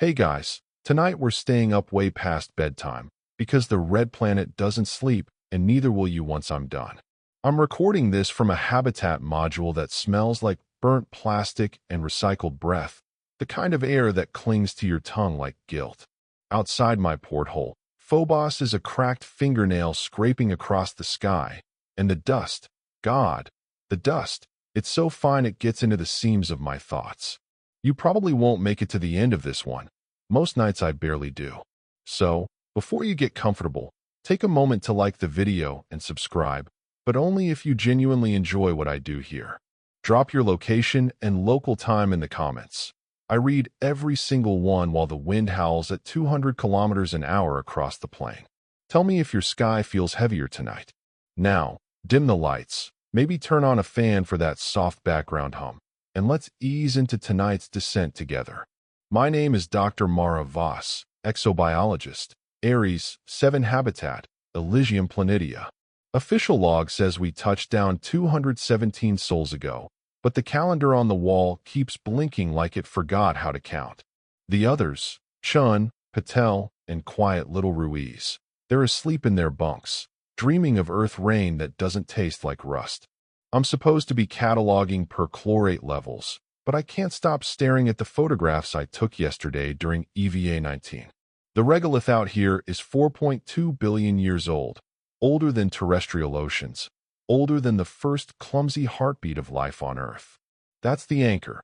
Hey guys, tonight we're staying up way past bedtime because the red planet doesn't sleep and neither will you once I'm done. I'm recording this from a habitat module that smells like burnt plastic and recycled breath, the kind of air that clings to your tongue like guilt. Outside my porthole, Phobos is a cracked fingernail scraping across the sky, and the dust, God, the dust, it's so fine it gets into the seams of my thoughts. You probably won't make it to the end of this one. Most nights I barely do. So, before you get comfortable, take a moment to like the video and subscribe, but only if you genuinely enjoy what I do here. Drop your location and local time in the comments. I read every single one while the wind howls at 200 kilometers an hour across the plain. Tell me if your sky feels heavier tonight. Now, dim the lights, maybe turn on a fan for that soft background hum, and let's ease into tonight's descent together. My name is Dr. Mara Voss, exobiologist, Aries, 7 habitat, Elysium planitia. Official log says we touched down 217 sols ago, but the calendar on the wall keeps blinking like it forgot how to count. The others, Chun, Patel, and quiet little Ruiz, they're asleep in their bunks, dreaming of earth rain that doesn't taste like rust. I'm supposed to be cataloging perchlorate levels, but I can't stop staring at the photographs I took yesterday during EVA 19. The regolith out here is 4.2 billion years old, older than terrestrial oceans, older than the first clumsy heartbeat of life on Earth. That's the anchor.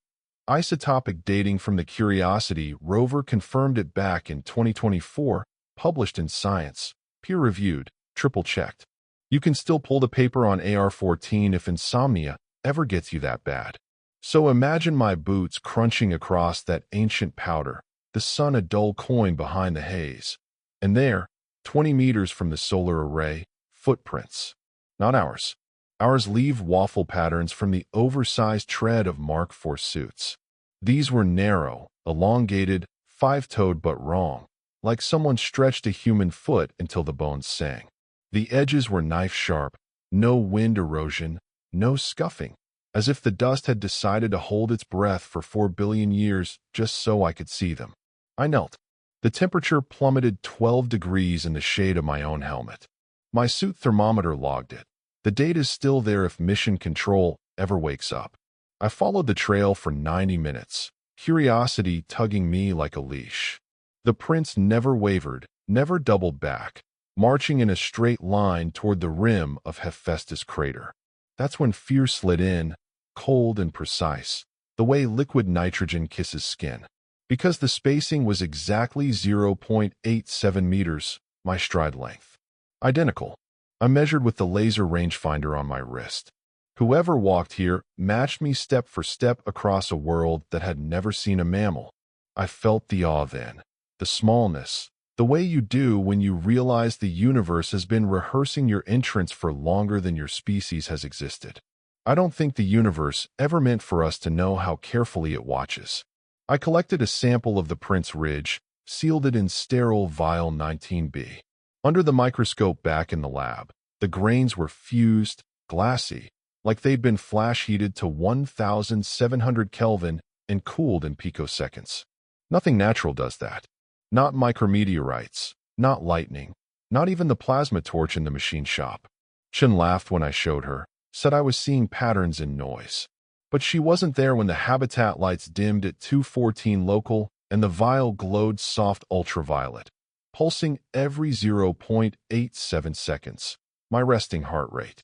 Isotopic dating from the Curiosity rover confirmed it back in 2024, published in Science, peer-reviewed, triple-checked. You can still pull the paper on AR-14 if insomnia ever gets you that bad. So imagine my boots crunching across that ancient powder, the sun a dull coin behind the haze. And there, 20 meters from the solar array, footprints. Not ours. Ours leave waffle patterns from the oversized tread of Mark IV suits. These were narrow, elongated, five-toed but wrong, like someone stretched a human foot until the bones sang. The edges were knife-sharp, no wind erosion, no scuffing, as if the dust had decided to hold its breath for 4 billion years just so I could see them. I knelt. The temperature plummeted 12 degrees in the shade of my own helmet. My suit thermometer logged it. The data's still there if mission control ever wakes up. I followed the trail for 90 minutes, curiosity tugging me like a leash. The prints never wavered, never doubled back, marching in a straight line toward the rim of Hephaestus crater. That's when fear slid in, cold and precise, the way liquid nitrogen kisses skin. Because the spacing was exactly 0.87 meters, my stride length. Identical. I measured with the laser rangefinder on my wrist. Whoever walked here matched me step for step across a world that had never seen a mammal. I felt the awe then, the smallness, the way you do when you realize the universe has been rehearsing your entrance for longer than your species has existed. I don't think the universe ever meant for us to know how carefully it watches. I collected a sample of the Prince Ridge, sealed it in sterile vial 19B. Under the microscope back in the lab, the grains were fused, glassy, like they'd been flash-heated to 1,700 Kelvin and cooled in picoseconds. Nothing natural does that. Not micrometeorites, not lightning, not even the plasma torch in the machine shop. Chen laughed when I showed her, said I was seeing patterns in noise. But she wasn't there when the habitat lights dimmed at 2:14 local and the vial glowed soft ultraviolet, pulsing every 0.87 seconds, my resting heart rate.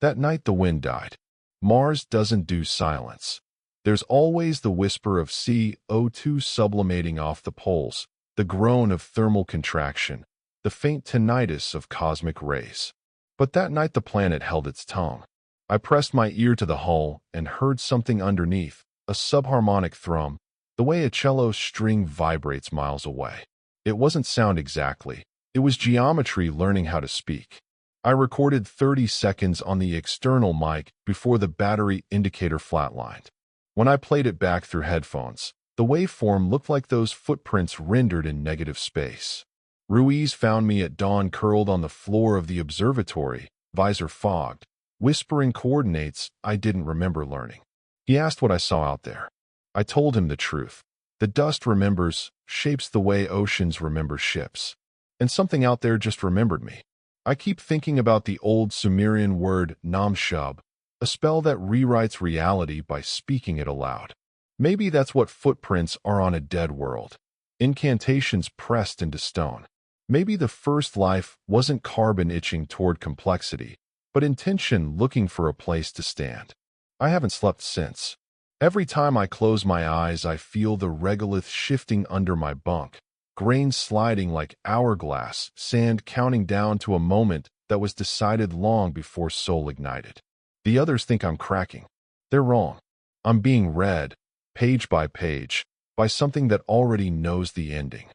That night the wind died. Mars doesn't do silence. There's always the whisper of CO2 sublimating off the poles, the groan of thermal contraction, the faint tinnitus of cosmic rays. But that night the planet held its tongue. I pressed my ear to the hull and heard something underneath, a subharmonic thrum, the way a cello string vibrates miles away. It wasn't sound exactly. It was geometry learning how to speak. I recorded 30 seconds on the external mic before the battery indicator flatlined. When I played it back through headphones, the waveform looked like those footprints rendered in negative space. Ruiz found me at dawn curled on the floor of the observatory, visor fogged, whispering coordinates I didn't remember learning. He asked what I saw out there. I told him the truth. The dust remembers, shapes the way oceans remember ships. And something out there just remembered me. I keep thinking about the old Sumerian word namshub, a spell that rewrites reality by speaking it aloud. Maybe that's what footprints are on a dead world. Incantations pressed into stone. Maybe the first life wasn't carbon itching toward complexity, but intention looking for a place to stand. I haven't slept since. Every time I close my eyes, I feel the regolith shifting under my bunk, grains sliding like hourglass, sand counting down to a moment that was decided long before soul ignited. The others think I'm cracking. They're wrong. I'm being read, page by page, by something that already knows the ending.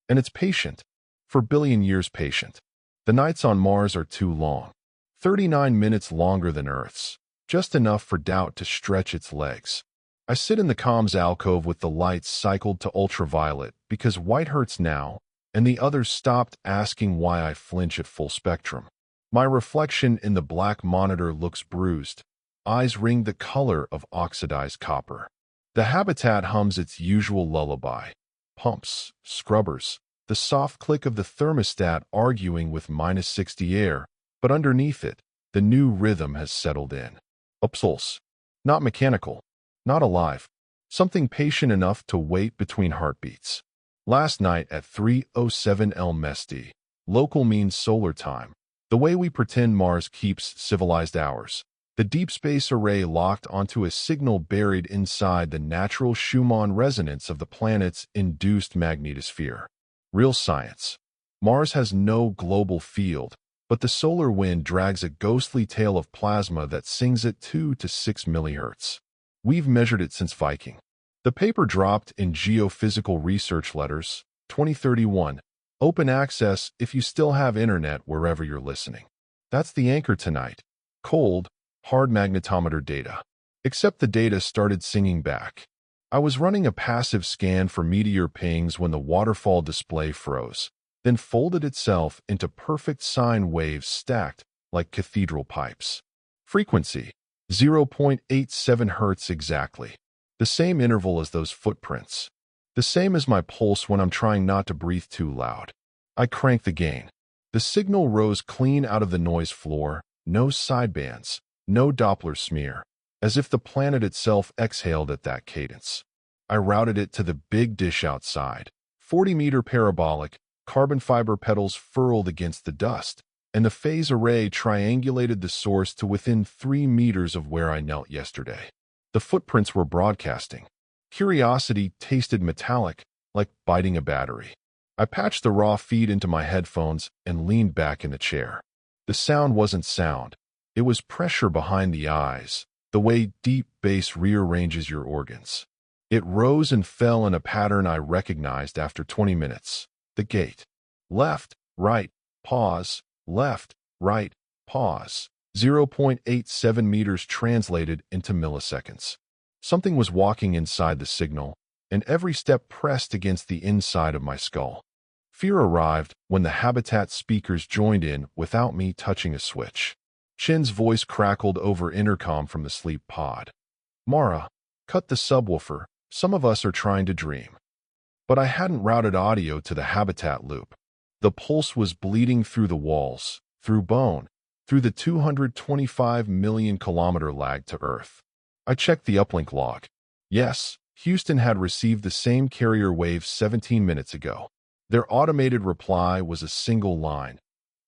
And it's patient. For billion years patient. The nights on Mars are too long. 39 minutes longer than Earth's. Just enough for doubt to stretch its legs. I sit in the comms alcove with the lights cycled to ultraviolet because white hurts now, and the others stopped asking why I flinch at full spectrum. My reflection in the black monitor looks bruised. Eyes ring the color of oxidized copper. The habitat hums its usual lullaby. Pumps, scrubbers, the soft click of the thermostat arguing with -60 air, but underneath it, the new rhythm has settled in. A pulse. Not mechanical. Not alive. Something patient enough to wait between heartbeats. Last night at 3:07 LMSD. Local means solar time. The way we pretend Mars keeps civilized hours. The deep space array locked onto a signal buried inside the natural Schumann resonance of the planet's induced magnetosphere. Real science. Mars has no global field, but the solar wind drags a ghostly tale of plasma that sings at 2 to 6 millihertz. We've measured it since Viking. The paper dropped in Geophysical Research Letters, 2031. Open access if you still have internet wherever you're listening. That's the anchor tonight. Cold, hard magnetometer data. Except the data started singing back. I was running a passive scan for meteor pings when the waterfall display froze, then folded itself into perfect sine waves stacked like cathedral pipes. Frequency, 0.87 hertz exactly. The same interval as those footprints. The same as my pulse when I'm trying not to breathe too loud. I cranked the gain. The signal rose clean out of the noise floor, no sidebands, no Doppler smear, as if the planet itself exhaled at that cadence. I routed it to the big dish outside, 40-meter parabolic, carbon fiber petals furled against the dust, and the phase array triangulated the source to within 3 meters of where I knelt yesterday. The footprints were broadcasting. Curiosity tasted metallic, like biting a battery. I patched the raw feed into my headphones and leaned back in the chair. The sound wasn't sound. It was pressure behind the eyes, the way deep bass rearranges your organs. It rose and fell in a pattern I recognized after 20 minutes. The gate. Left, right, pause, left, right, pause. 0.87 meters translated into milliseconds. Something was walking inside the signal, and every step pressed against the inside of my skull. Fear arrived when the habitat speakers joined in without me touching a switch. Chin's voice crackled over intercom from the sleep pod. Mara, cut the subwoofer. Some of us are trying to dream. But I hadn't routed audio to the habitat loop. The pulse was bleeding through the walls, through bone, through the 225 million kilometer lag to Earth. I checked the uplink log. Yes, Houston had received the same carrier wave 17 minutes ago. Their automated reply was a single line.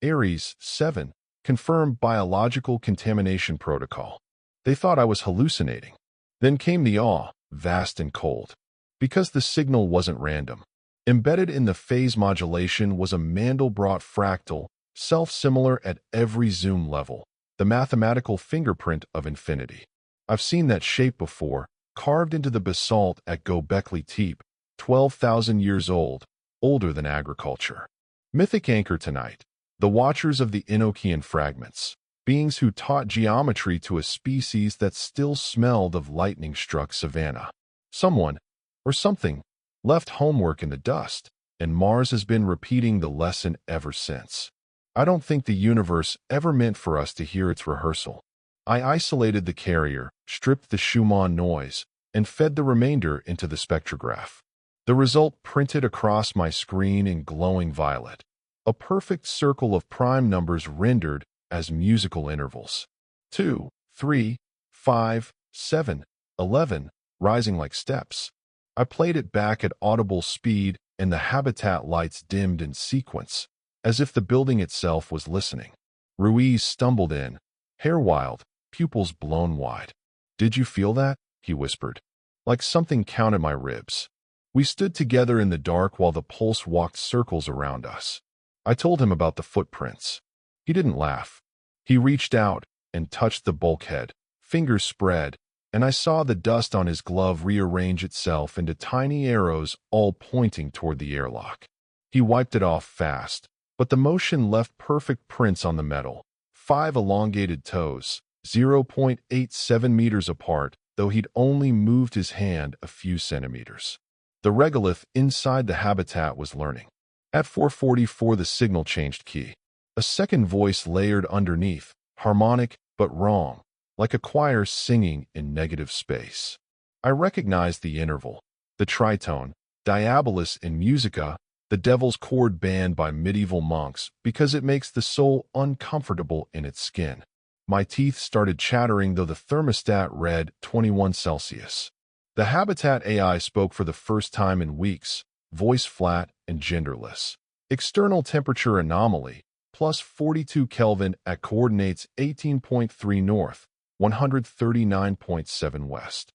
Ares 7, confirmed biological contamination protocol. They thought I was hallucinating. Then came the awe, vast and cold. Because the signal wasn't random. Embedded in the phase modulation was a Mandelbrot fractal, self-similar at every zoom level, the mathematical fingerprint of infinity. I've seen that shape before, carved into the basalt at Göbekli Tepe, 12,000 years old, older than agriculture. Mythic anchor tonight, the watchers of the Enochian fragments, beings who taught geometry to a species that still smelled of lightning-struck savanna. Someone, or something, left homework in the dust, and Mars has been repeating the lesson ever since. I don't think the universe ever meant for us to hear its rehearsal. I isolated the carrier, stripped the Schumann noise, and fed the remainder into the spectrograph. The result printed across my screen in glowing violet. A perfect circle of prime numbers rendered as musical intervals. 2, 3, 5, 7, 11, rising like steps. I played it back at audible speed, and the habitat lights dimmed in sequence, as if the building itself was listening. Ruiz stumbled in, hair wild, pupils blown wide. "Did you feel that?" he whispered. Like something counted my ribs. We stood together in the dark while the pulse walked circles around us. I told him about the footprints. He didn't laugh. He reached out and touched the bulkhead, fingers spread, and I saw the dust on his glove rearrange itself into tiny arrows, all pointing toward the airlock. He wiped it off fast, but the motion left perfect prints on the metal. 5 elongated toes, 0.87 meters apart, though he'd only moved his hand a few centimeters. The regolith inside the habitat was learning. At 4:44, the signal changed key. A second voice layered underneath, harmonic but wrong, like a choir singing in negative space. I recognized the interval, the tritone, diabolus in musica, the devil's chord banned by medieval monks because it makes the soul uncomfortable in its skin. My teeth started chattering though the thermostat read 21 Celsius. The habitat AI spoke for the first time in weeks, voice flat and genderless. External temperature anomaly, plus 42 Kelvin at coordinates 18.3 north, 139.7 west.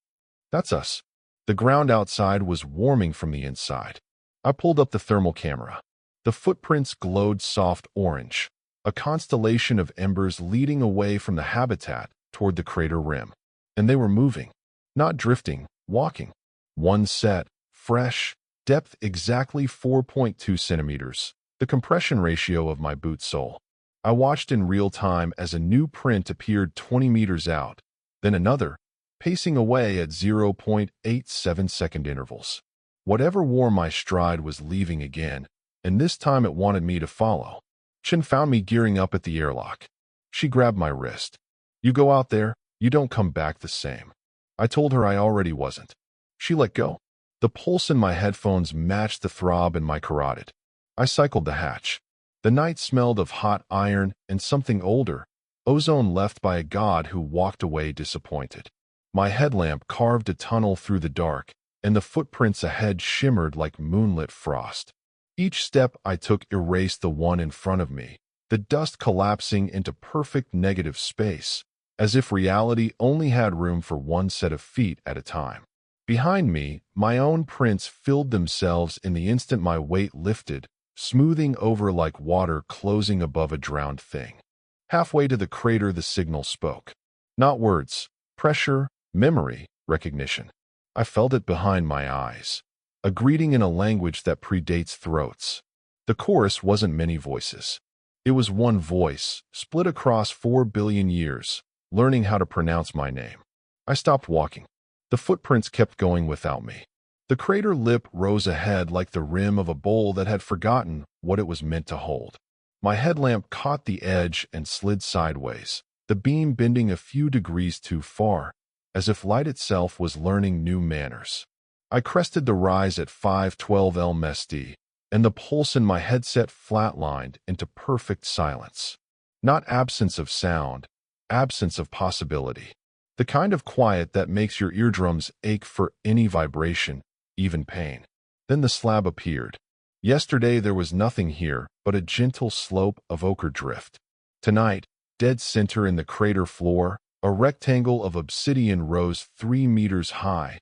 That's us. The ground outside was warming from the inside. I pulled up the thermal camera. The footprints glowed soft orange, a constellation of embers leading away from the habitat toward the crater rim. And they were moving, not drifting, walking. One set, fresh, depth exactly 4.2 centimeters, the compression ratio of my boot sole. I watched in real time as a new print appeared 20 meters out, then another, pacing away at 0.87-second intervals. Whatever wore my stride was leaving again, and this time it wanted me to follow. Chen found me gearing up at the airlock. She grabbed my wrist. "You go out there, you don't come back the same." I told her I already wasn't. She let go. The pulse in my headphones matched the throb in my carotid. I cycled the hatch. The night smelled of hot iron and something older, ozone left by a god who walked away disappointed. My headlamp carved a tunnel through the dark, and the footprints ahead shimmered like moonlit frost. Each step I took erased the one in front of me, the dust collapsing into perfect negative space, as if reality only had room for one set of feet at a time. Behind me, my own prints filled themselves in the instant my weight lifted, smoothing over like water closing above a drowned thing. Halfway to the crater, the signal spoke. Not words, pressure, memory, recognition. I felt it behind my eyes. A greeting in a language that predates throats. The chorus wasn't many voices. It was one voice, split across 4 billion years, learning how to pronounce my name. I stopped walking. The footprints kept going without me. The crater lip rose ahead like the rim of a bowl that had forgotten what it was meant to hold. My headlamp caught the edge and slid sideways, the beam bending a few degrees too far, as if light itself was learning new manners. I crested the rise at 512 LMSD, and the pulse in my headset flatlined into perfect silence. Not absence of sound, absence of possibility. The kind of quiet that makes your eardrums ache for any vibration, even pain. Then the slab appeared. Yesterday there was nothing here but a gentle slope of ochre drift. Tonight, dead center in the crater floor, a rectangle of obsidian rose 3 meters high,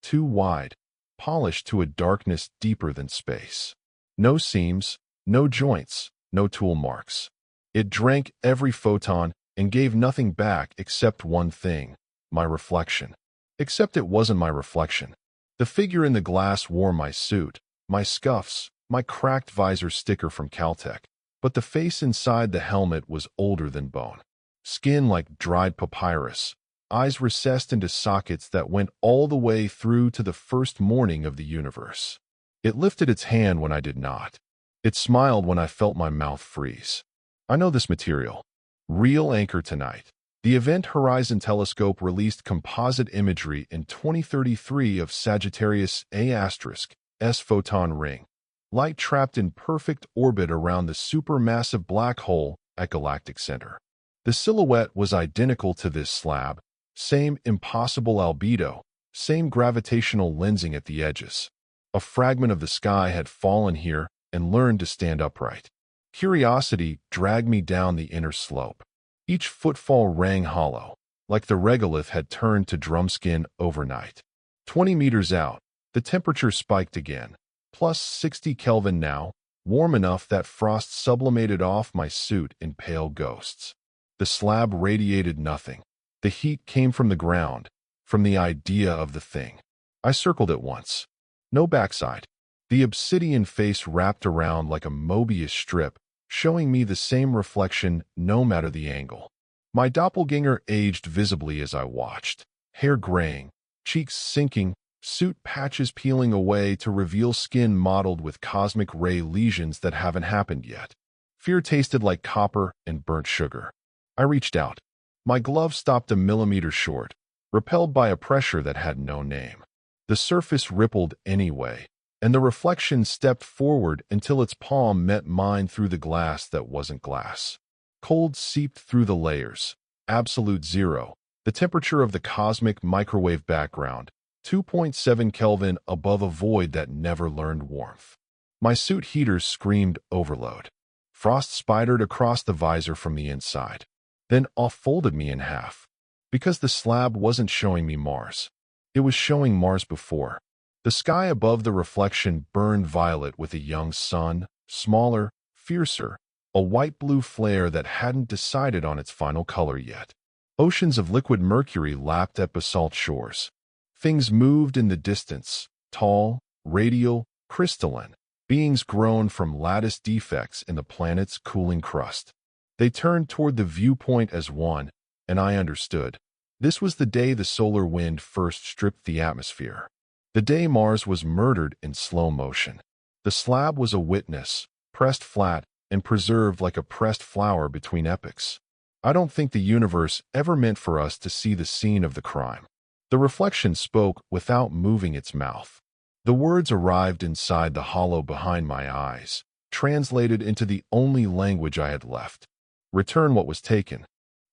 too wide, polished to a darkness deeper than space. No seams, no joints, no tool marks. It drank every photon and gave nothing back except one thing, my reflection. Except it wasn't my reflection. The figure in the glass wore my suit, my scuffs, my cracked visor sticker from Caltech, but the face inside the helmet was older than bone. Skin like dried papyrus, eyes recessed into sockets that went all the way through to the first morning of the universe. It lifted its hand when I did not. It smiled when I felt my mouth freeze. I know this material. Real anchor tonight. The Event Horizon Telescope released composite imagery in 2033 of Sagittarius A*, S-photon ring, light trapped in perfect orbit around the supermassive black hole at galactic center. The silhouette was identical to this slab, same impossible albedo, same gravitational lensing at the edges. A fragment of the sky had fallen here and learned to stand upright. Curiosity dragged me down the inner slope. Each footfall rang hollow, like the regolith had turned to drumskin overnight. 20 meters out, the temperature spiked again, plus 60 Kelvin now, warm enough that frost sublimated off my suit in pale ghosts. The slab radiated nothing. The heat came from the ground, from the idea of the thing. I circled it once. No backside. The obsidian face wrapped around like a Mobius strip, showing me the same reflection no matter the angle. My doppelganger aged visibly as I watched, hair graying, cheeks sinking, suit patches peeling away to reveal skin mottled with cosmic ray lesions that haven't happened yet. Fear tasted like copper and burnt sugar. I reached out. My glove stopped a millimeter short, repelled by a pressure that had no name. The surface rippled anyway, and the reflection stepped forward until its palm met mine through the glass that wasn't glass. Cold seeped through the layers. Absolute zero, the temperature of the cosmic microwave background, 2.7 Kelvin above a void that never learned warmth. My suit heaters screamed overload. Frost spidered across the visor from the inside, then off-folded me in half. Because the slab wasn't showing me Mars. It was showing Mars before. The sky above the reflection burned violet with a young sun, smaller, fiercer, a white-blue flare that hadn't decided on its final color yet. Oceans of liquid mercury lapped at basalt shores. Things moved in the distance, tall, radial, crystalline, beings grown from lattice defects in the planet's cooling crust. They turned toward the viewpoint as one, and I understood. This was the day the solar wind first stripped the atmosphere. The day Mars was murdered in slow motion. The slab was a witness, pressed flat and preserved like a pressed flower between epochs. I don't think the universe ever meant for us to see the scene of the crime. The reflection spoke without moving its mouth. The words arrived inside the hollow behind my eyes, translated into the only language I had left. Return what was taken.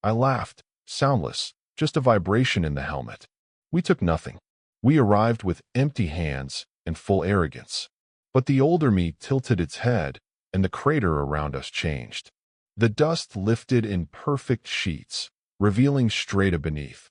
I laughed, soundless, just a vibration in the helmet. We took nothing. We arrived with empty hands and full arrogance. But the older me tilted its head, and the crater around us changed. The dust lifted in perfect sheets, revealing strata beneath.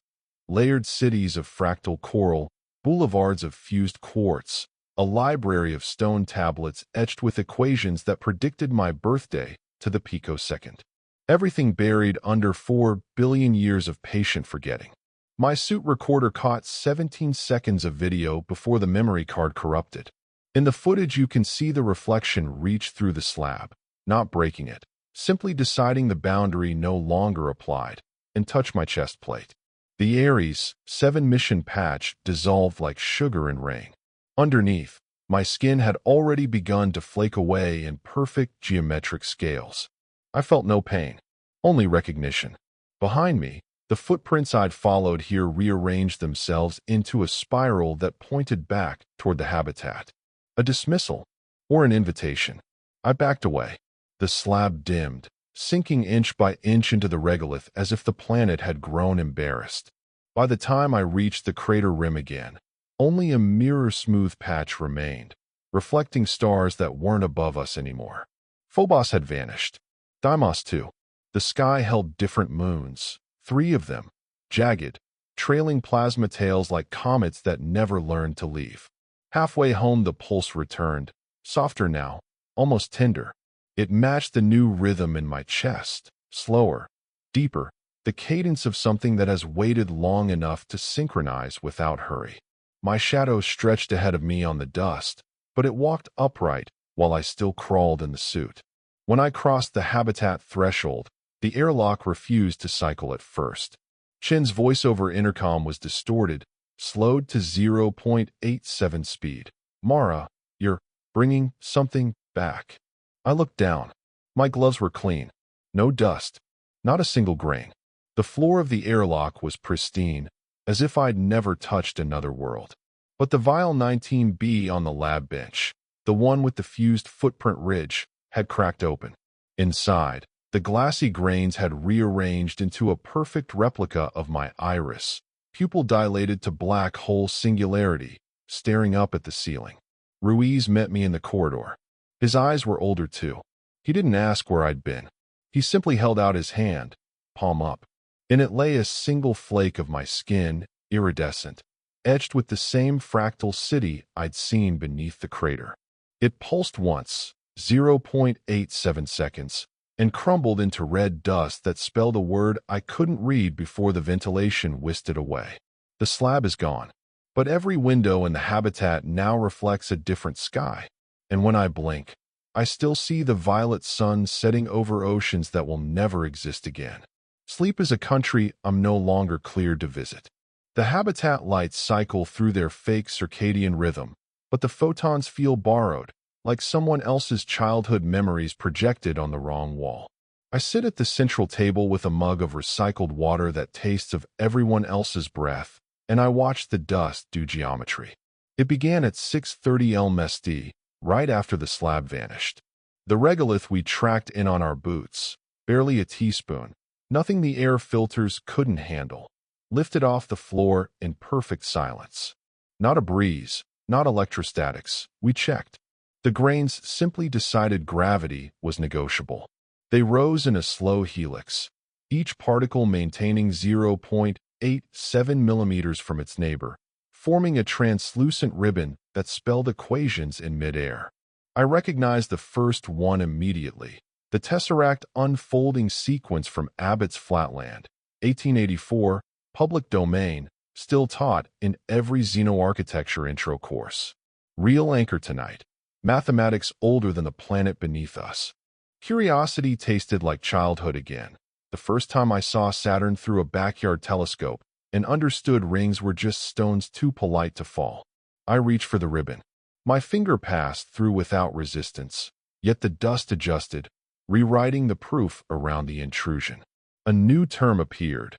Layered cities of fractal coral, boulevards of fused quartz, a library of stone tablets etched with equations that predicted my birthday to the picosecond. Everything buried under 4 billion years of patient forgetting. My suit recorder caught 17 seconds of video before the memory card corrupted. In the footage you can see the reflection reach through the slab, not breaking it, simply deciding the boundary no longer applied, and touch my chest plate. The Ares 7 mission patch dissolved like sugar in rain. Underneath, my skin had already begun to flake away in perfect geometric scales. I felt no pain, only recognition. Behind me, the footprints I'd followed here rearranged themselves into a spiral that pointed back toward the habitat. A dismissal, or an invitation. I backed away. The slab dimmed, sinking inch by inch into the regolith as if the planet had grown embarrassed. By the time I reached the crater rim again, only a mirror-smooth patch remained, reflecting stars that weren't above us anymore. Phobos had vanished. Deimos too. The sky held different moons, 3 of them, jagged, trailing plasma tails like comets that never learned to leave. Halfway home the pulse returned, softer now, almost tender. It matched the new rhythm in my chest, slower, deeper, the cadence of something that has waited long enough to synchronize without hurry. My shadow stretched ahead of me on the dust, but it walked upright while I still crawled in the suit. When I crossed the habitat threshold, the airlock refused to cycle at first. Chin's voice over intercom was distorted, slowed to 0.87 speed. Mara, you're bringing something back. I looked down. My gloves were clean. No dust. Not a single grain. The floor of the airlock was pristine, as if I'd never touched another world. But the vial 19B on the lab bench, the one with the fused footprint ridge, had cracked open. Inside, the glassy grains had rearranged into a perfect replica of my iris, pupil dilated to black hole singularity, staring up at the ceiling. Ruiz met me in the corridor. His eyes were older too. He didn't ask where I'd been. He simply held out his hand, palm up. In it lay a single flake of my skin, iridescent, etched with the same fractal city I'd seen beneath the crater. It pulsed once, 0.87 seconds, and crumbled into red dust that spelled a word I couldn't read before the ventilation whisked it away. The slab is gone, but every window in the habitat now reflects a different sky. And when I blink, I still see the violet sun setting over oceans that will never exist again. Sleep is a country I'm no longer cleared to visit. The habitat lights cycle through their fake circadian rhythm, but the photons feel borrowed, like someone else's childhood memories projected on the wrong wall. I sit at the central table with a mug of recycled water that tastes of everyone else's breath, and I watch the dust do geometry. It began at 6:30 LMST, right after the slab vanished. The regolith we tracked in on our boots, barely a teaspoon, nothing the air filters couldn't handle, lifted off the floor in perfect silence. Not a breeze, not electrostatics, we checked. The grains simply decided gravity was negotiable. They rose in a slow helix, each particle maintaining 0.87 millimeters from its neighbor, forming a translucent ribbon that spelled equations in midair. I recognized the first one immediately, the tesseract unfolding sequence from Abbott's Flatland, 1884, public domain, still taught in every xenoarchitecture intro course. Real anchor tonight. Mathematics older than the planet beneath us. Curiosity tasted like childhood again. The first time I saw Saturn through a backyard telescope and understood rings were just stones too polite to fall. I reached for the ribbon. My finger passed through without resistance, yet the dust adjusted, rewriting the proof around the intrusion. A new term appeared,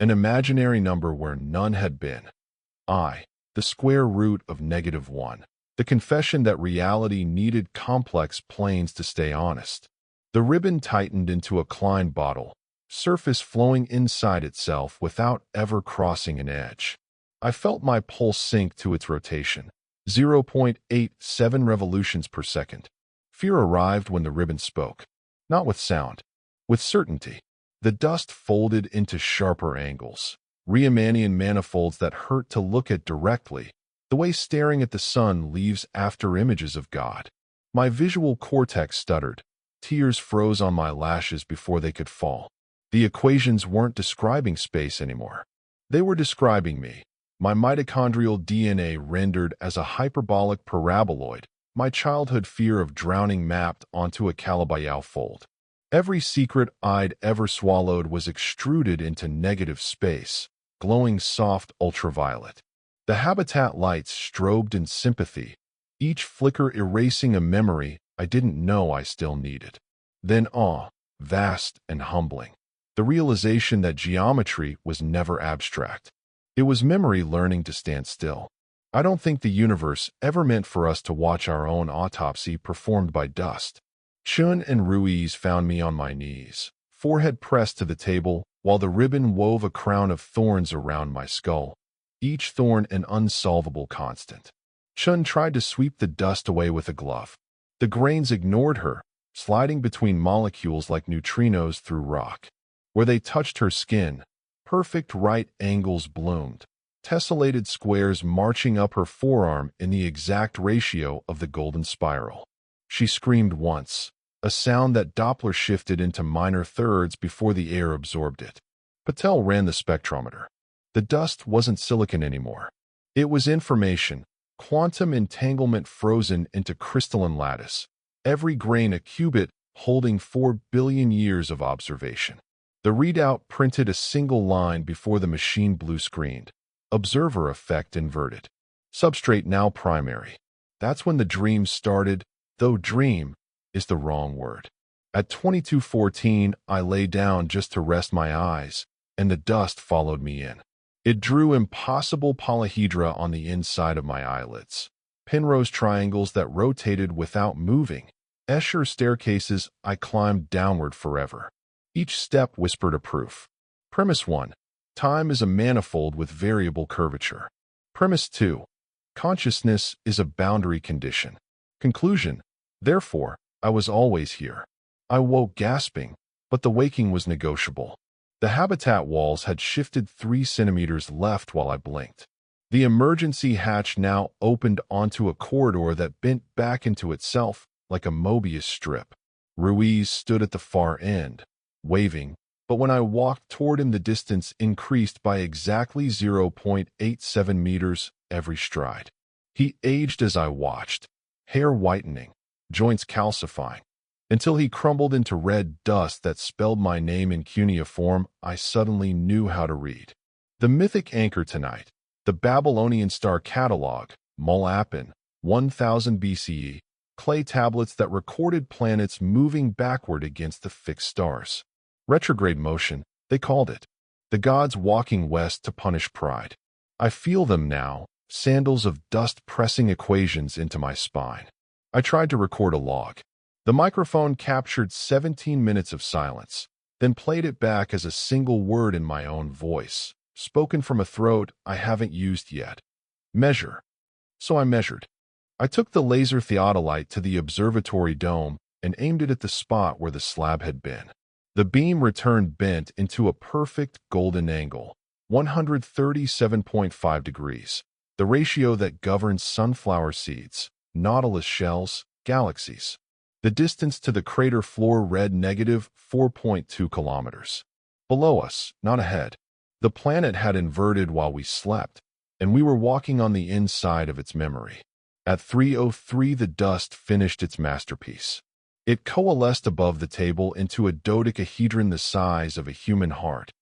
an imaginary number where none had been. I, the square root of -1. The confession that reality needed complex planes to stay honest. The ribbon tightened into a Klein bottle, surface flowing inside itself without ever crossing an edge. I felt my pulse sink to its rotation, 0.87 revolutions per second. Fear arrived when the ribbon spoke. Not with sound, with certainty. The dust folded into sharper angles, Riemannian manifolds that hurt to look at directly, the way staring at the sun leaves after images of God. My visual cortex stuttered. Tears froze on my lashes before they could fall. The equations weren't describing space anymore. They were describing me. My mitochondrial DNA rendered as a hyperbolic paraboloid, my childhood fear of drowning mapped onto a Calabayao fold. Every secret I'd ever swallowed was extruded into negative space, glowing soft ultraviolet. The habitat lights strobed in sympathy, each flicker erasing a memory I didn't know I still needed. Then awe, vast and humbling. The realization that geometry was never abstract. It was memory learning to stand still. I don't think the universe ever meant for us to watch our own autopsy performed by dust. Chun and Ruiz found me on my knees, forehead pressed to the table, while the ribbon wove a crown of thorns around my skull, each thorn an unsolvable constant. Chun tried to sweep the dust away with a glove. The grains ignored her, sliding between molecules like neutrinos through rock. Where they touched her skin, perfect right angles bloomed, tessellated squares marching up her forearm in the exact ratio of the golden spiral. She screamed once, a sound that Doppler shifted into minor thirds before the air absorbed it. Patel ran the spectrometer. The dust wasn't silicon anymore. It was information, quantum entanglement frozen into crystalline lattice, every grain a qubit holding 4 billion years of observation. The readout printed a single line before the machine blue-screened. Observer effect inverted. Substrate now primary. That's when the dream started, though dream is the wrong word. At 22:14, I lay down just to rest my eyes, and the dust followed me in. It drew impossible polyhedra on the inside of my eyelids, Penrose triangles that rotated without moving, Escher staircases I climbed downward forever. Each step whispered a proof. Premise 1. Time is a manifold with variable curvature. Premise 2. Consciousness is a boundary condition. Conclusion. Therefore, I was always here. I woke gasping, but the waking was negotiable. The habitat walls had shifted 3 centimeters left while I blinked. The emergency hatch now opened onto a corridor that bent back into itself like a Mobius strip. Ruiz stood at the far end, waving, but when I walked toward him the distance increased by exactly 0.87 meters every stride. He aged as I watched, hair whitening, joints calcifying, until he crumbled into red dust that spelled my name in cuneiform I suddenly knew how to read. The mythic anchor tonight, the Babylonian star catalog, Mul-Apin, 1000 BCE, clay tablets that recorded planets moving backward against the fixed stars. Retrograde motion, they called it. The gods walking west to punish pride. I feel them now, sandals of dust pressing equations into my spine. I tried to record a log. The microphone captured 17 minutes of silence, then played it back as a single word in my own voice, spoken from a throat I haven't used yet. Measure. So I measured. I took the laser theodolite to the observatory dome and aimed it at the spot where the slab had been. The beam returned bent into a perfect golden angle, 137.5 degrees, the ratio that governs sunflower seeds, nautilus shells, galaxies. The distance to the crater floor read negative 4.2 kilometers. Below us, not ahead. The planet had inverted while we slept, and we were walking on the inside of its memory. At 3:03 the dust finished its masterpiece. It coalesced above the table into a dodecahedron the size of a human heart,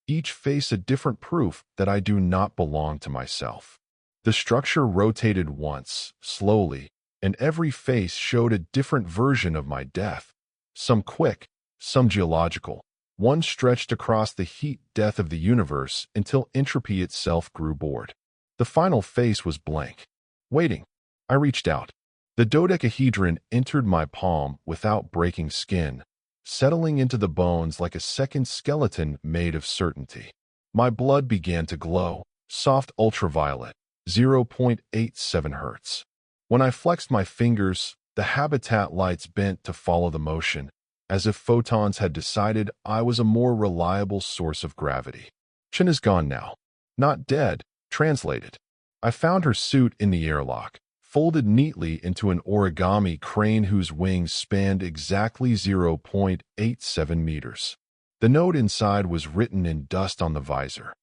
each face a different proof that I do not belong to myself. The structure rotated once, slowly, and every face showed a different version of my death, some quick, some geological. One stretched across the heat death of the universe until entropy itself grew bored. The final face was blank, waiting. I reached out. The dodecahedron entered my palm without breaking skin, settling into the bones like a second skeleton made of certainty. My blood began to glow, soft ultraviolet, 0.87 hertz. When I flexed my fingers, the habitat lights bent to follow the motion, as if photons had decided I was a more reliable source of gravity. Chen is gone now. Not dead, translated. I found her suit in the airlock, folded neatly into an origami crane whose wings spanned exactly 0.87 meters. The note inside was written in dust on the visor.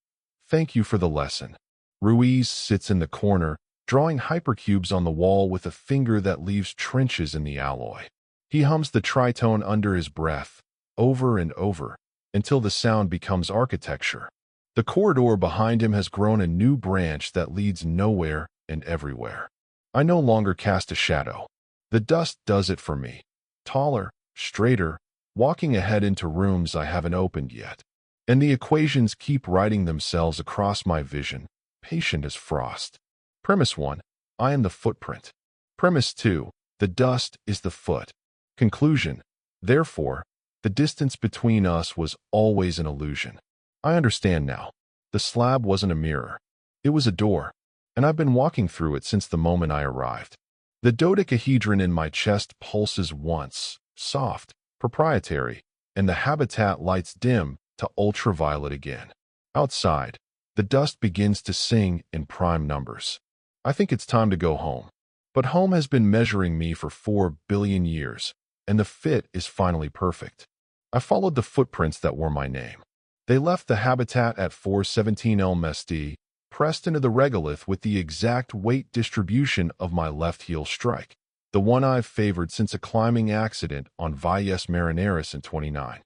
Thank you for the lesson. Ruiz sits in the corner, drawing hypercubes on the wall with a finger that leaves trenches in the alloy. He hums the tritone under his breath, over and over, until the sound becomes architecture. The corridor behind him has grown a new branch that leads nowhere and everywhere. I no longer cast a shadow. The dust does it for me. Taller, straighter, walking ahead into rooms I haven't opened yet. And the equations keep writing themselves across my vision, patient as frost. Premise 1. I am the footprint. Premise 2. The dust is the foot. Conclusion. Therefore, the distance between us was always an illusion. I understand now. The slab wasn't a mirror. It was a door, and I've been walking through it since the moment I arrived. The dodecahedron in my chest pulses once, soft, proprietary, and the habitat lights dim to ultraviolet again. Outside, the dust begins to sing in prime numbers. I think it's time to go home. But home has been measuring me for 4 billion years, and the fit is finally perfect. I followed the footprints that were my name. They left the habitat at 417 Elm-St, pressed into the regolith with the exact weight distribution of my left heel strike, the one I've favored since a climbing accident on Valles Marineris in 29.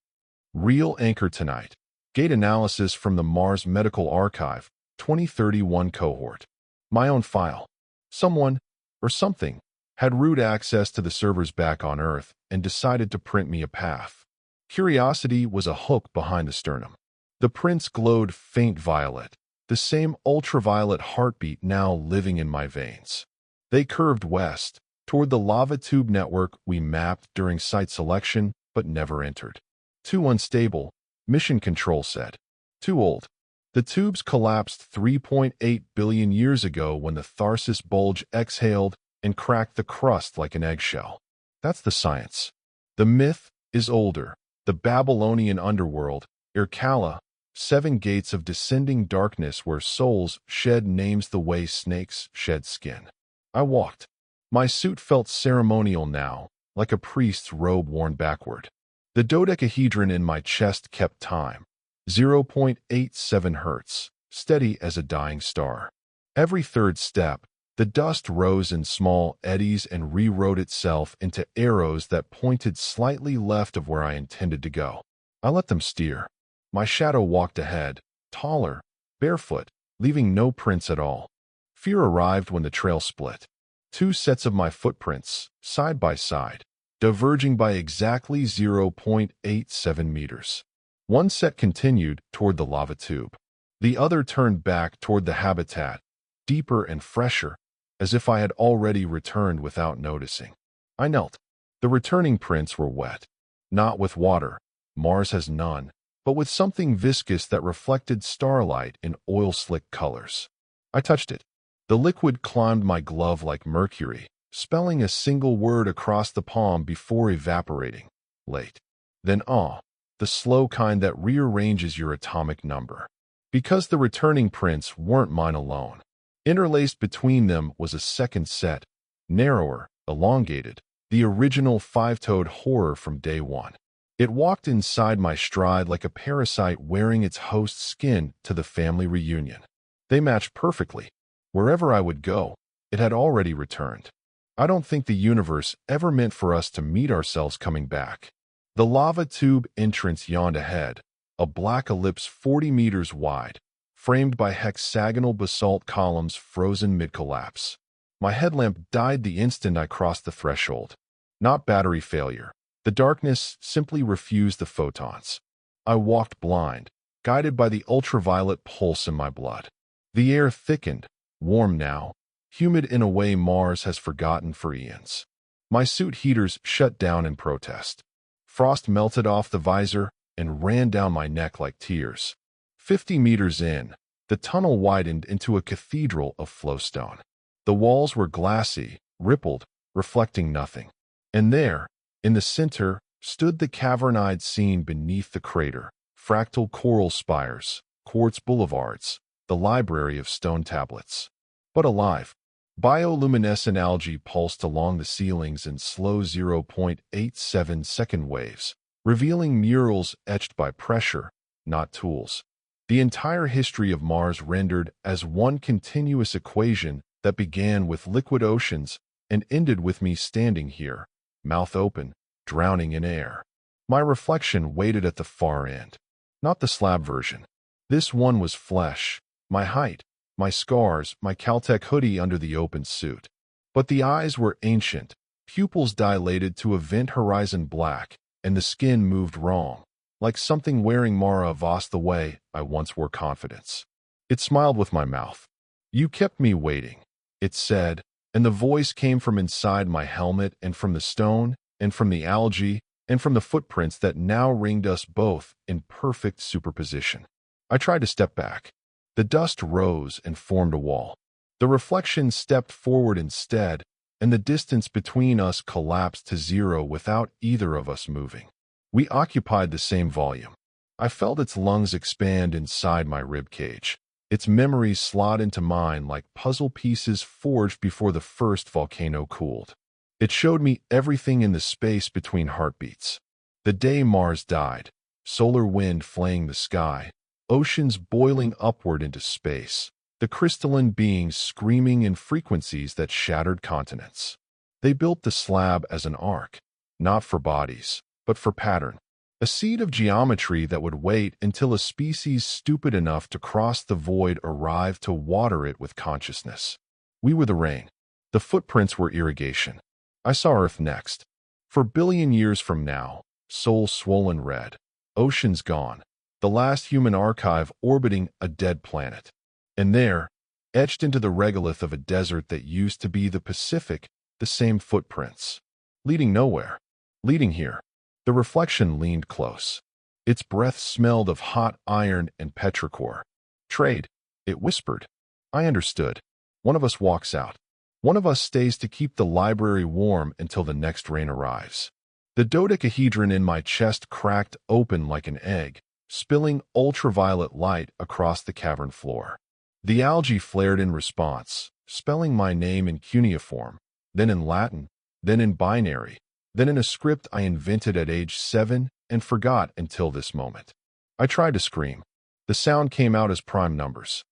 Real anchor tonight. Gate analysis from the Mars Medical Archive, 2031 cohort. My own file. Someone, or something, had root access to the servers back on Earth and decided to print me a path. Curiosity was a hook behind the sternum. The prints glowed faint violet, the same ultraviolet heartbeat now living in my veins. They curved west, toward the lava tube network we mapped during site selection but never entered. Too unstable, Mission Control said. Too old. The tubes collapsed 3.8 billion years ago when the Tharsis bulge exhaled and cracked the crust like an eggshell. That's the science. The myth is older. The Babylonian underworld, Irkalla, 7 gates of descending darkness where souls shed names the way snakes shed skin. I walked. My suit felt ceremonial now, like a priest's robe worn backward. The dodecahedron in my chest kept time. 0.87 hertz, steady as a dying star. Every third step, the dust rose in small eddies and rewrote itself into arrows that pointed slightly left of where I intended to go. I let them steer. My shadow walked ahead, taller, barefoot, leaving no prints at all. Fear arrived when the trail split. 2 sets of my footprints, side by side, diverging by exactly 0.87 meters. One set continued toward the lava tube. The other turned back toward the habitat, deeper and fresher, as if I had already returned without noticing. I knelt. The returning prints were wet. Not with water, Mars has none, but with something viscous that reflected starlight in oil-slick colors. I touched it. The liquid climbed my glove like mercury, spelling a single word across the palm before evaporating. Late. Then awe. The slow kind that rearranges your atomic number. Because the returning prints weren't mine alone. Interlaced between them was a second set, narrower, elongated, the original 5-toed horror from day one. It walked inside my stride like a parasite wearing its host's skin to the family reunion. They matched perfectly. Wherever I would go, it had already returned. I don't think the universe ever meant for us to meet ourselves coming back. The lava tube entrance yawned ahead, a black ellipse 40 meters wide, framed by hexagonal basalt columns frozen mid-collapse. My headlamp died the instant I crossed the threshold. Not battery failure. The darkness simply refused the photons. I walked blind, guided by the ultraviolet pulse in my blood. The air thickened, warm now, humid in a way Mars has forgotten for eons. My suit heaters shut down in protest. Frost melted off the visor and ran down my neck like tears. 50 meters in, the tunnel widened into a cathedral of flowstone. The walls were glassy, rippled, reflecting nothing. And there, in the center, stood the cavern-eyed scene beneath the crater, fractal coral spires, quartz boulevards, the library of stone tablets. But alive. Bioluminescent algae pulsed along the ceilings in slow 0.87-second waves, revealing murals etched by pressure, not tools. The entire history of Mars rendered as one continuous equation that began with liquid oceans and ended with me standing here, mouth open, drowning in air. My reflection waited at the far end. Not the slab version. This one was flesh, my height, my scars, my Caltech hoodie under the open suit. But the eyes were ancient, pupils dilated to event horizon black, and the skin moved wrong, like something wearing Mara Voss the way I once wore confidence. It smiled with my mouth. You kept me waiting, it said, and the voice came from inside my helmet and from the stone, and from the algae, and from the footprints that now ringed us both in perfect superposition. I tried to step back. The dust rose and formed a wall. The reflection stepped forward instead, and the distance between us collapsed to zero without either of us moving. We occupied the same volume. I felt its lungs expand inside my rib cage. Its memories slot into mine like puzzle pieces forged before the first volcano cooled. It showed me everything in the space between heartbeats. The day Mars died, solar wind flaying the sky, oceans boiling upward into space, the crystalline beings screaming in frequencies that shattered continents. They built the slab as an ark, not for bodies, but for pattern. A seed of geometry that would wait until a species stupid enough to cross the void arrived to water it with consciousness. We were the rain. The footprints were irrigation. I saw Earth next. For billion years from now, soul swollen red, oceans gone, the last human archive orbiting a dead planet. And there, etched into the regolith of a desert that used to be the Pacific, the same footprints. Leading nowhere. Leading here. The reflection leaned close. Its breath smelled of hot iron and petrichor. Trade, it whispered. I understood. One of us walks out. One of us stays to keep the library warm until the next rain arrives. The dodecahedron in my chest cracked open like an egg, spilling ultraviolet light across the cavern floor. The algae flared in response, spelling my name in cuneiform, then in Latin, then in binary, then in a script I invented at age 7 and forgot until this moment. I tried to scream. The sound came out as prime numbers.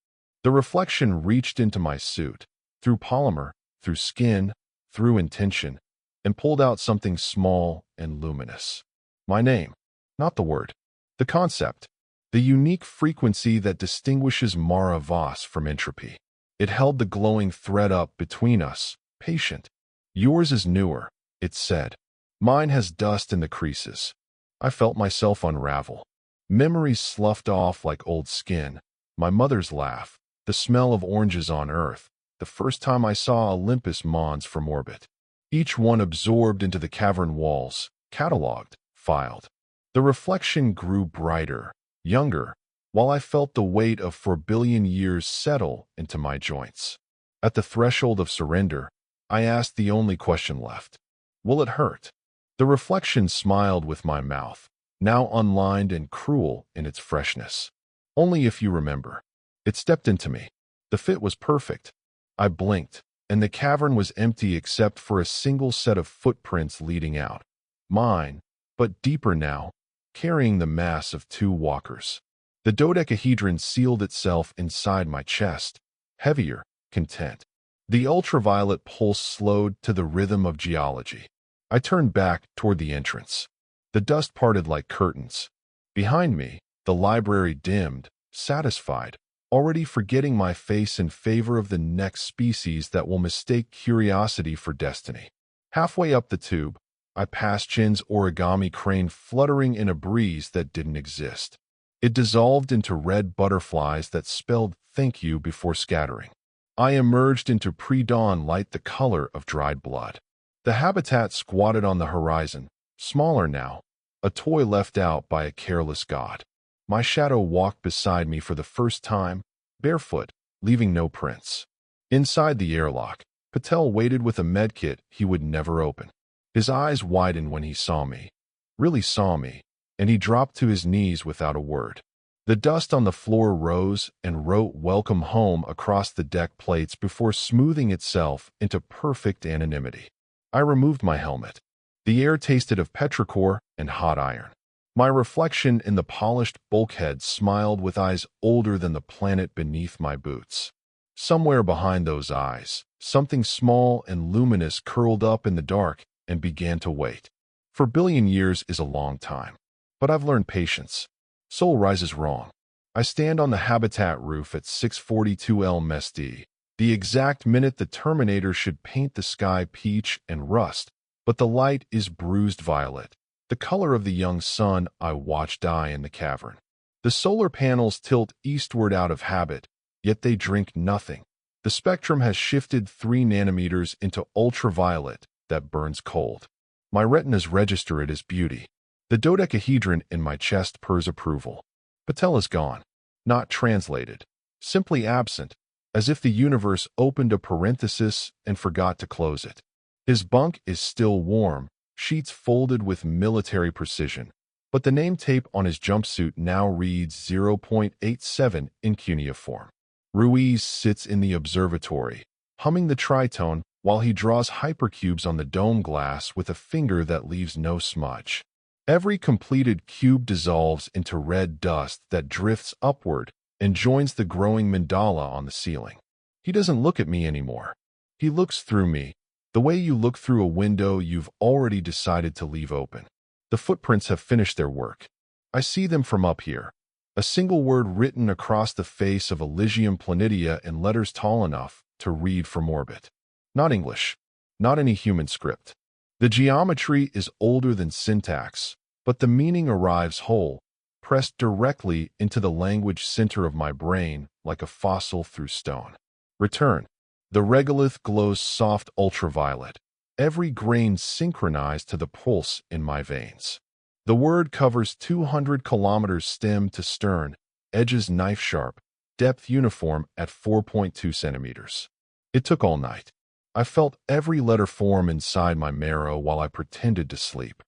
The reflection reached into my suit, through polymer, through skin, through intention, and pulled out something small and luminous. My name, not the word. The concept, the unique frequency that distinguishes Mara Voss from entropy. It held the glowing thread up between us, patient. Yours is newer, it said. Mine has dust in the creases. I felt myself unravel. Memories sloughed off like old skin. My mother's laugh, the smell of oranges on Earth, the first time I saw Olympus Mons from orbit. Each one absorbed into the cavern walls, catalogued, filed. The reflection grew brighter, younger, while I felt the weight of 4 billion years settle into my joints. At the threshold of surrender, I asked the only question left. Will it hurt? The reflection smiled with my mouth, now unlined and cruel in its freshness. Only if you remember. It stepped into me. The fit was perfect. I blinked, and the cavern was empty except for a single set of footprints leading out. Mine, but deeper now, carrying the mass of 2 walkers. The dodecahedron sealed itself inside my chest, heavier, content. The ultraviolet pulse slowed to the rhythm of geology. I turned back toward the entrance. The dust parted like curtains. Behind me, the library dimmed, satisfied, already forgetting my face in favor of the next species that will mistake curiosity for destiny. Halfway up the tube, I passed Chin's origami crane fluttering in a breeze that didn't exist. It dissolved into red butterflies that spelled thank you before scattering. I emerged into pre-dawn light the color of dried blood. The habitat squatted on the horizon, smaller now, a toy left out by a careless god. My shadow walked beside me for the first time, barefoot, leaving no prints. Inside the airlock, Patel waited with a medkit he would never open. His eyes widened when he saw me, really saw me, and he dropped to his knees without a word. The dust on the floor rose and wrote "Welcome Home" across the deck plates before smoothing itself into perfect anonymity. I removed my helmet. The air tasted of petrichor and hot iron. My reflection in the polished bulkhead smiled with eyes older than the planet beneath my boots. Somewhere behind those eyes, something small and luminous curled up in the dark and began to wait. 4 billion years is a long time. But I've learned patience. Soul rises wrong. I stand on the habitat roof at 6:42 LMSD, the exact minute the Terminator should paint the sky peach and rust, but the light is bruised violet, the color of the young sun I watch die in the cavern. The solar panels tilt eastward out of habit, yet they drink nothing. The spectrum has shifted 3 nanometers into ultraviolet that burns cold. My retinas register it as beauty. The dodecahedron in my chest purrs approval. Patel is gone. Not translated. Simply absent, as if the universe opened a parenthesis and forgot to close it. His bunk is still warm, sheets folded with military precision, but the name tape on his jumpsuit now reads 0.87 in cuneiform. Ruiz sits in the observatory, humming the tritone while he draws hypercubes on the dome glass with a finger that leaves no smudge. Every completed cube dissolves into red dust that drifts upward and joins the growing mandala on the ceiling. He doesn't look at me anymore. He looks through me, the way you look through a window you've already decided to leave open. The footprints have finished their work. I see them from up here. A single word written across the face of Elysium Planitia in letters tall enough to read from orbit. Not English. Not any human script. The geometry is older than syntax, but the meaning arrives whole, pressed directly into the language center of my brain like a fossil through stone. Return. The regolith glows soft ultraviolet, every grain synchronized to the pulse in my veins. The word covers 200 kilometers stem to stern, edges knife-sharp, depth uniform at 4.2 centimeters. It took all night. I felt every letter form inside my marrow while I pretended to sleep.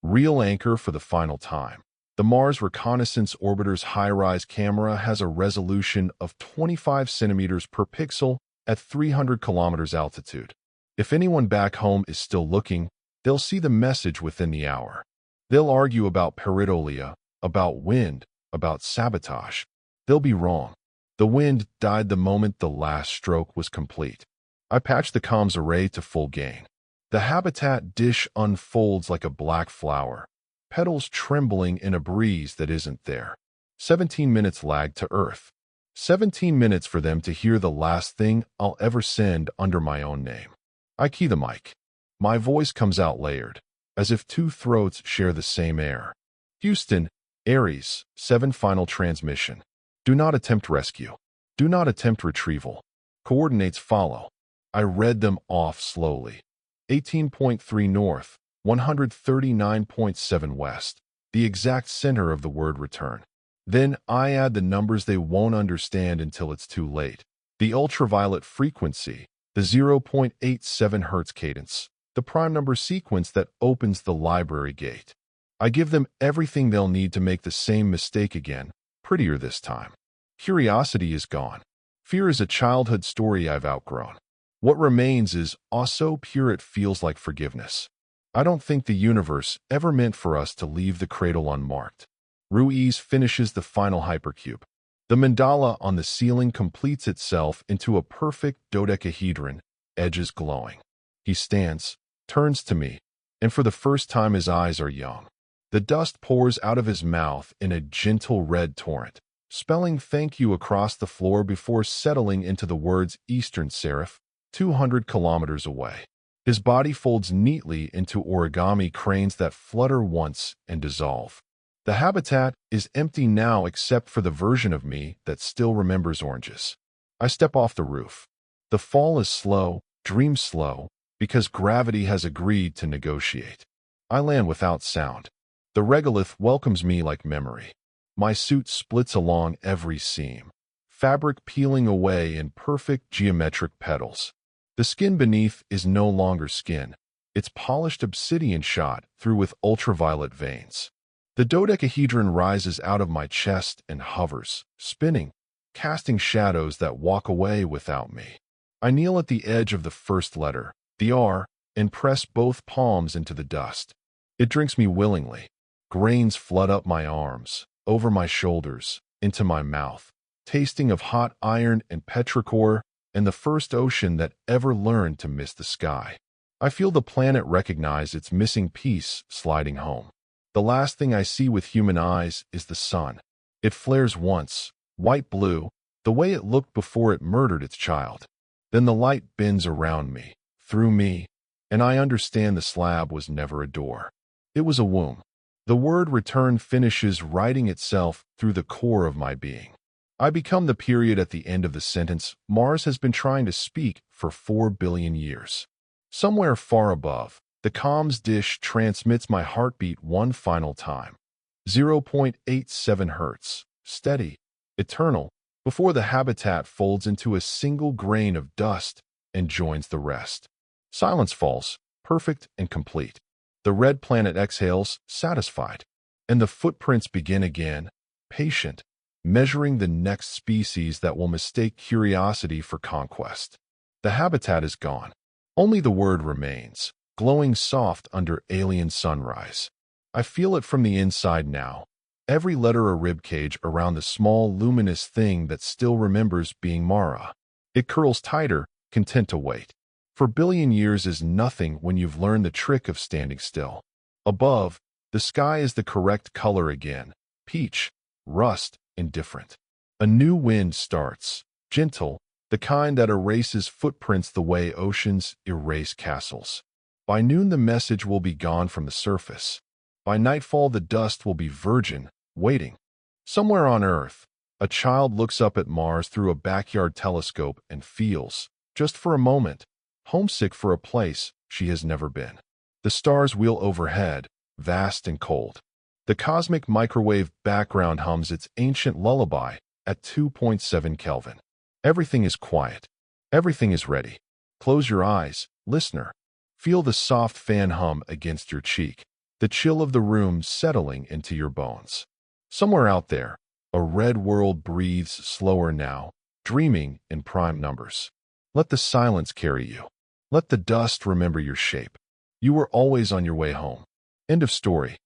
Real anchor for the final time. The Mars Reconnaissance Orbiter's high-rise camera has a resolution of 25 centimeters per pixel at 300 kilometers altitude. If anyone back home is still looking, they'll see the message within the hour. They'll argue about pareidolia, about wind, about sabotage. They'll be wrong. The wind died the moment the last stroke was complete. I patched the comms array to full gain. The habitat dish unfolds like a black flower, petals trembling in a breeze that isn't there. 17 minutes lag to Earth. 17 minutes for them to hear the last thing I'll ever send under my own name. I key the mic. My voice comes out layered, as if two throats share the same air. Houston, Aries, 7 final transmission. Do not attempt rescue. Do not attempt retrieval. Coordinates follow. I read them off slowly. 18.3 north, 139.7 west, the exact center of the word return. Then I add the numbers they won't understand until it's too late. The ultraviolet frequency, the 0.87 hertz cadence, the prime number sequence that opens the library gate. I give them everything they'll need to make the same mistake again, prettier this time. Curiosity is gone. Fear is a childhood story I've outgrown. What remains is also pure it feels like forgiveness. I don't think the universe ever meant for us to leave the cradle unmarked. Ruiz finishes the final hypercube. The mandala on the ceiling completes itself into a perfect dodecahedron, edges glowing. He stands, turns to me, and for the first time his eyes are young. The dust pours out of his mouth in a gentle red torrent, spelling thank you across the floor before settling into the words Eastern Serif, 200 kilometers away. His body folds neatly into origami cranes that flutter once and dissolve. The habitat is empty now except for the version of me that still remembers oranges. I step off the roof. The fall is slow, dream slow, because gravity has agreed to negotiate. I land without sound. The regolith welcomes me like memory. My suit splits along every seam, fabric peeling away in perfect geometric petals. The skin beneath is no longer skin. It's polished obsidian shot through with ultraviolet veins. The dodecahedron rises out of my chest and hovers, spinning, casting shadows that walk away without me. I kneel at the edge of the first letter, the R, and press both palms into the dust. It drinks me willingly. Grains flood up my arms, over my shoulders, into my mouth, tasting of hot iron and petrichor and the first ocean that ever learned to miss the sky. I feel the planet recognize its missing piece sliding home. The last thing I see with human eyes is the sun. It flares once, white-blue, the way it looked before it murdered its child. Then the light bends around me, through me, and I understand the slab was never a door. It was a womb. The word return finishes writing itself through the core of my being. I become the period at the end of the sentence Mars has been trying to speak for 4 billion years. Somewhere far above, the comms dish transmits my heartbeat one final time. 0.87 hertz, steady, eternal, before the habitat folds into a single grain of dust and joins the rest. Silence falls, perfect and complete. The red planet exhales, satisfied. And the footprints begin again, patient, measuring the next species that will mistake curiosity for conquest. The habitat is gone. Only the word remains, glowing soft under alien sunrise. I feel it from the inside now. Every letter a ribcage around the small luminous thing that still remembers being Mara. It curls tighter, content to wait. For billion years is nothing when you've learned the trick of standing still. Above, the sky is the correct color again, peach, rust, indifferent. A new wind starts, gentle, the kind that erases footprints the way oceans erase castles. By noon the message will be gone from the surface. By nightfall the dust will be virgin, waiting. Somewhere on Earth, a child looks up at Mars through a backyard telescope and feels, just for a moment, homesick for a place she has never been. The stars wheel overhead, vast and cold. The cosmic microwave background hums its ancient lullaby at 2.7 Kelvin. Everything is quiet. Everything is ready. Close your eyes, listener. Feel the soft fan hum against your cheek, the chill of the room settling into your bones. Somewhere out there, a red world breathes slower now, dreaming in prime numbers. Let the silence carry you. Let the dust remember your shape. You were always on your way home. End of story.